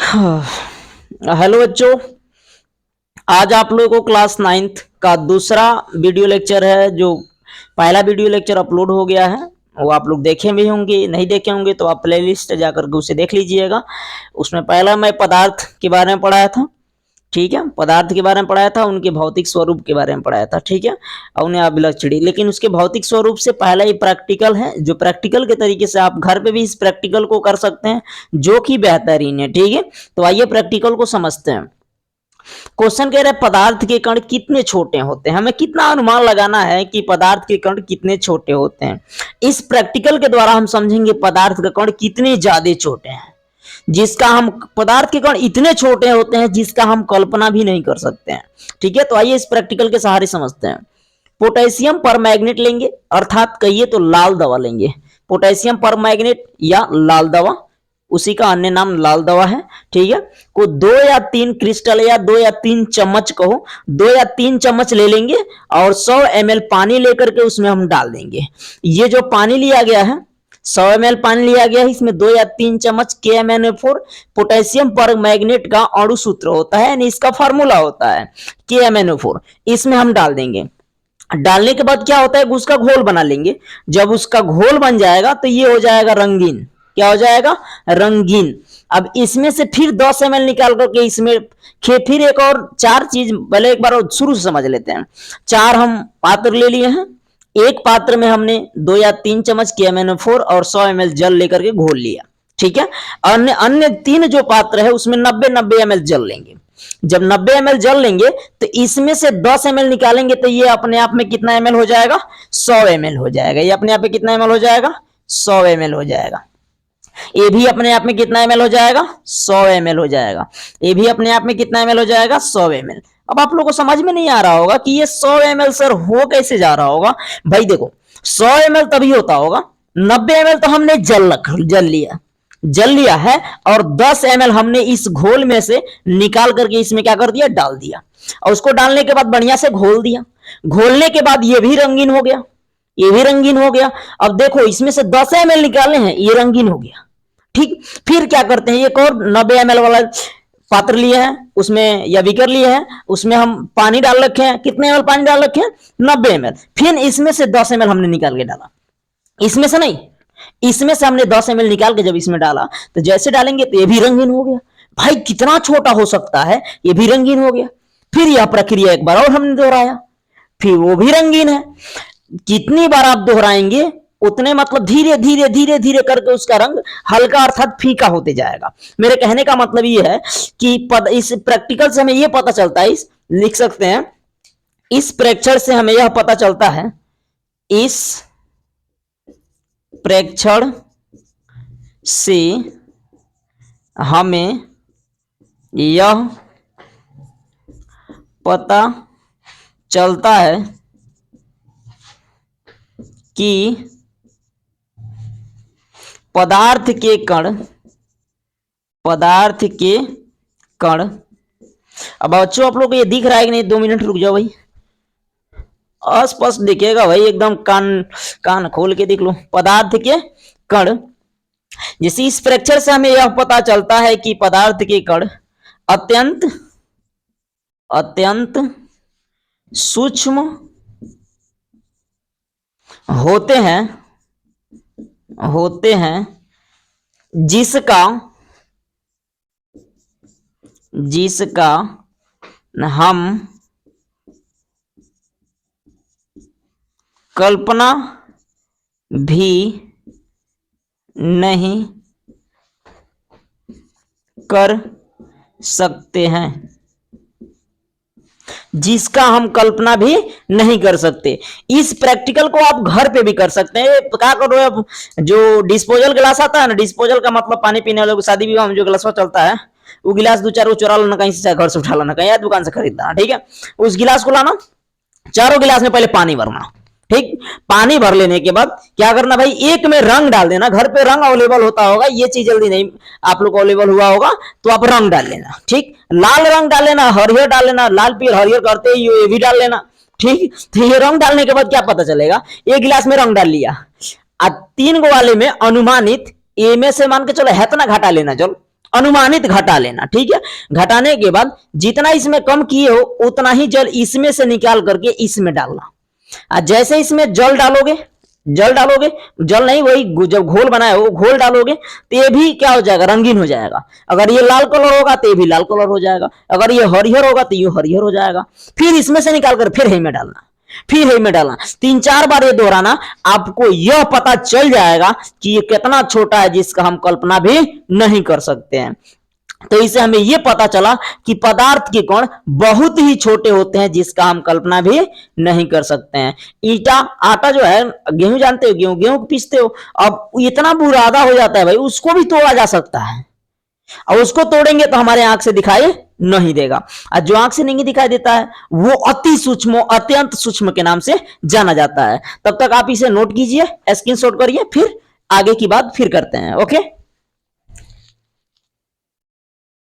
Hello बच्चों, आज आप लोगों को क्लास 9th का दूसरा वीडियो लेक्चर है। जो पहला वीडियो लेक्चर अपलोड हो गया है वो आप लोग देखे भी होंगे, नहीं देखे होंगे तो आप प्लेलिस्ट जाकर के उसे देख लीजिएगा। उसमें पहला मैं पदार्थ के बारे में पढ़ाया था, ठीक है। पदार्थ के बारे में पढ़ाया था, उनके भौतिक स्वरूप के बारे में पढ़ाया था, ठीक है। और उन्हें अभिलक्षणी, लेकिन उसके भौतिक स्वरूप से पहला ही प्रैक्टिकल है, जो प्रैक्टिकल के तरीके से आप घर पे भी इस प्रैक्टिकल को कर सकते हैं, जो कि बेहतरीन है, ठीक है। तो आइए प्रैक्टिकल को समझते हैं। क्वेश्चन कह रहे हैं पदार्थ के कण कितने छोटे होते हैं। हमें कितना अनुमान लगाना है कि पदार्थ के कण कितने छोटे होते हैं। इस प्रैक्टिकल के द्वारा हम समझेंगे पदार्थ के कण कितने ज्यादा छोटे हैं, जिसका हम पदार्थ के कण इतने छोटे होते हैं जिसका हम कल्पना भी नहीं कर सकते हैं, ठीक है। तो आइए इस प्रैक्टिकल के सहारे समझते हैं। पोटेशियम पर मैग्नेट लेंगे, अर्थात कहिए तो लाल दवा लेंगे। पोटेशियम पर मैग्नेट या लाल दवा, उसी का अन्य नाम लाल दवा है, ठीक है। को 2 या 3 क्रिस्टल या 2 या 3 चम्मच कहो, 2 या 3 चम्मच ले लेंगे और 100 ml पानी लेकर के उसमें हम डाल देंगे। ये जो पानी लिया गया है 100 ml पानी लिया गया है, इसमें 2 या 3 चम्मच KMnO4 पोटेशियम पर मैग्नेट का अणु सूत्र होता है, यानी इसका फार्मूला होता है KMnO4, इसमें हम डाल देंगे। डालने के बाद क्या होता है, उसका घोल बना लेंगे। जब उसका घोल बन जाएगा तो ये हो जाएगा रंगीन। क्या हो जाएगा, रंगीन। अब इसमें से फिर 10 ml निकाल करके इसमें फिर एक और 4 चीज, पहले एक बार शुरू से समझ लेते हैं। 4 हम पात्र ले लिए हैं, एक पात्र में हमने 2 या 3 चम्मच KMnO4 और 100 ml जल लेकर के घोल लिया, ठीक है। अन्य अन्य 3 जो पात्र है उसमें 90 ml जल लेंगे। जब 90 ml जल लेंगे तो इसमें से 10 ml निकालेंगे तो ये अपने आप में कितना ml हो जाएगा, 100 ml हो जाएगा। ये अपने आप में कितना ml हो जाएगा, 100 ml हो जाएगा। ये भी अपने आप में कितना ml हो जाएगा, 100 ml हो जाएगा। ये भी अपने आप में कितना ml हो जाएगा, 100 ml। अब आप लोगों को समझ में नहीं आ रहा होगा कि ये 100 ml सर हो कैसे जा रहा होगा। भाई देखो 100 ml तभी होता होगा, 90 ml तो हमने जल लिया है और 10 ml हमने इस घोल में से निकाल करके इसमें क्या कर दिया, डाल दिया। और उसको डालने के बाद बढ़िया से घोल दिया। घोलने के बाद ये भी रंगीन हो गया, ये भी रंगीन हो गया। अब देखो इसमें से 10 ml निकाले हैं, ये रंगीन हो गया, ठीक। फिर क्या करते हैं, एक और 90 ml वाला पात्र लिए हैं, उसमें या बीकर लिए हैं, उसमें हम पानी डाल रखे हैं। कितने ml पानी डाल रखे हैं, 90 ml। फिर इसमें से 10 ml हमने निकाल के डाला, इसमें से नहीं, इसमें से हमने 10 ml निकाल के जब इसमें डाला तो जैसे डालेंगे तो ये भी रंगीन हो गया। भाई कितना छोटा हो सकता है, ये भी रंगीन हो गया। फिर यह प्रक्रिया एक बार और हमने दोहराया, फिर वो भी रंगीन है। कितनी बार आप दोहराएंगे उतने मतलब धीरे धीरे धीरे धीरे करके उसका रंग हल्का अर्थात फीका होते जाएगा। मेरे कहने का मतलब ये है कि इस प्रैक्टिकल से हमें यह पता चलता है, इस लिख सकते हैं, इस प्रेक्षण से हमें यह पता चलता है, इस प्रेक्षण से हमें यह पता चलता है कि पदार्थ के कण, अब बच्चों आप लोग को ये दिख रहा है कि नहीं, 2 मिनट रुक जाओ भाई, स्पष्ट दिखेगा भाई, एकदम कान खोल के देख लो। पदार्थ के कण, जैसे इस प्रेक्षण से हमें यह पता चलता है कि पदार्थ के कण अत्यंत सूक्ष्म होते हैं, जिसका हम कल्पना भी नहीं कर सकते हैं, जिसका हम कल्पना भी नहीं कर सकते। इस प्रैक्टिकल को आप घर पे भी कर सकते हैं। क्या करो, अब जो डिस्पोजल गिलास आता है ना, डिस्पोजल का मतलब पानी पीने वालों को शादी विवाह में जो गिलास चलता है, वो गिलास 2-4 चुरा लाना कहीं से, घर से उठा लाना कहीं या दुकान से खरीदना, ठीक है। उस गिलास को लाना, चारों गिलास में पहले पानी भरना, ठीक। पानी भर लेने के बाद क्या करना भाई, एक में रंग डाल देना। घर पे रंग अवेलेबल होता होगा, ये चीज जल्दी नहीं आप लोग को अवेलेबल हुआ होगा तो आप रंग डाल लेना, ठीक। लाल रंग डाल लेना, हरियर डाल लेना, लाल पील हरियर करते ही ये भी डाल लेना, ठीक। तो ये रंग डालने के बाद क्या पता चलेगा, एक गिलास में रंग डाल लिया, 3 गो वाले में अनुमानित ए में से मान के चलो हेतना घटा लेना, चलो अनुमानित घटा लेना, ठीक है। घटाने के बाद जितना इसमें कम किए हो उतना ही जल इसमें से निकाल करके इसमें डालना। जैसे इसमें जल डालोगे, जल नहीं, वही जब घोल बनाए वो घोल डालोगे तो ये भी क्या हो जाएगा, रंगीन हो जाएगा। अगर ये लाल कलर होगा तो ये भी लाल कलर हो जाएगा, अगर ये हरिहर होगा तो ये हरिहर हो जाएगा। फिर इसमें से निकाल कर फिर है में डालना, फिर है में डालना, 3-4 बार ये दोहराना, आपको यह पता चल जाएगा कि ये कितना छोटा है जिसका हम कल्पना भी नहीं कर सकते हैं। तो इससे हमें यह पता चला कि पदार्थ के कण बहुत ही छोटे होते हैं जिसका हम कल्पना भी नहीं कर सकते हैं। ईटा, आटा जो है, गेहूं जानते हो, गेहूं पीसते हो, अब इतना बुरादा हो जाता है भाई, उसको भी तोड़ा जा सकता है, और उसको तोड़ेंगे तो हमारे आंख से दिखाई नहीं देगा, और जो आंख से नहीं दिखाई देता है वो अति सूक्ष्म, अत्यंत सूक्ष्म के नाम से जाना जाता है। तब तक आप इसे नोट कीजिए, स्क्रीनशॉट करिए, फिर आगे की बात फिर करते हैं। ओके।